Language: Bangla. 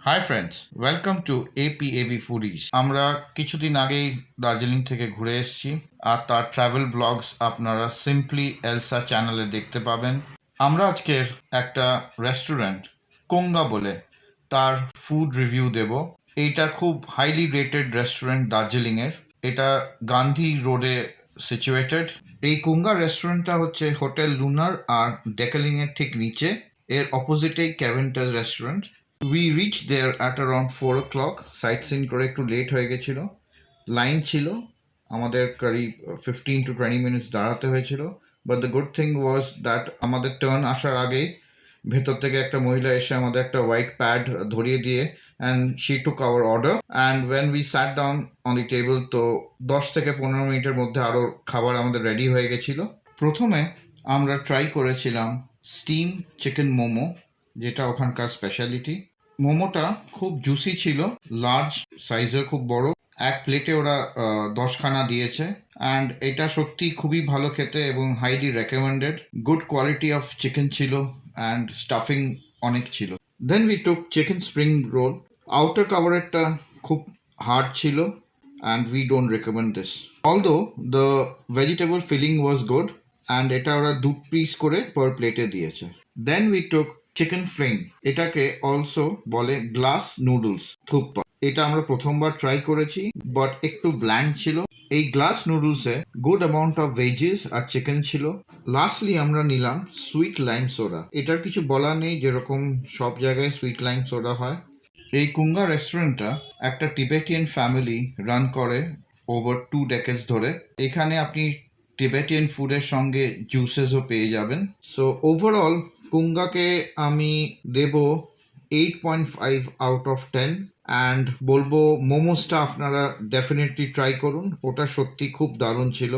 হাই ফ্রেন্ডস, ওয়েলকাম টু এপিএবি ফুডিজ। আমরা কিছুদিন আগেই দার্জিলিং থেকে ঘুরে এসেছি, আর তার ট্রাভেল ব্লগস আপনারা সিম্পলি এলসা চ্যানেলে দেখতে পাবেন। আমরা আজকের একটা রেস্টুরেন্ট কোঙ্গা বলে তার ফুড রিভিউ দেব। এইটা খুব হাইলি রেটেড রেস্টুরেন্ট দার্জিলিংয়ের। এটা গান্ধী রোডে সিচুয়েটেড। এই কোঙ্গা রেস্টুরেন্টটা হচ্ছে হোটেল লুনার আর ডেকালিংয়ের ঠিক নিচে। এর অপোজিটেই Keventers restaurant. We reach there at around 4 o'clock। Sightseeing করে একটু লেট হয়ে গেছিল, লাইন ছিল, আমাদের করিব 15 to 20 মিনিটস দাঁড়াতে হয়েছিল। But the good thing was that আমাদের টার্ন আসার আগেই ভেতর থেকে একটা মহিলা এসে আমাদের একটা হোয়াইট প্যাড ধরিয়ে দিয়ে and she took our order and when we sat down on the table, তো 10 থেকে 15 মিনিটের মধ্যে আরও খাবার আমাদের রেডি হয়ে গেছিলো। প্রথমে আমরা ট্রাই করেছিলাম স্টিম চিকেন মোমো, যেটা ওখানকার স্পেশালিটি। মোমোটা খুব জুসি ছিল, লার্জ সাইজের, খুব বড়। এক প্লেটে ওরা 10খানা দিয়েছে অ্যান্ড এটা সত্যি খুবই ভালো খেতে এবং highly recommended. Good quality of chicken ছিল অ্যান্ড স্টাফিং অনেক ছিল। Then we took chicken spring roll. Outer কাভারেরটা খুব হার্ড ছিল and we don't recommend this, although the vegetable filling was good and এটা ওরা 2 পিস করে পার প্লেটে দিয়েছে। দেন উই টুক চিকেন ফ্লিং, এটাকে অলসো বলে গ্লাস নুডলস থুপ্পা। এটা আমরা প্রথমবার ট্রাই করেছি, বাট একটু ব্ল্যান্ড ছিল। এই গ্লাস নুডলসে গুড অ্যামাউন্ট অফ ভেজিস আর চিকেন ছিল। লাস্টলি আমরা নিলাম সুইট লাইম সোডা। এটার কিছু বলার নেই, যেরকম সব জায়গায় সুইট লাইম সোডা হয়। এই কুঙ্গা রেস্টুরেন্টটা একটা টিবেটিয়ান ফ্যামিলি রান করে ওভার 2 decades ধরে। এখানে আপনি টিবেটিয়ান ফুডের সঙ্গে জুসেসও পেয়ে যাবেন। সো ওভারঅল কুঙ্গাকে আমি দেব 8.5 আউট অফ 10 অ্যান্ড বলবো মোমোসটা আপনারা ডেফিনেটলি ট্রাই করুন, ওটা সত্যি খুব দারুণ ছিল।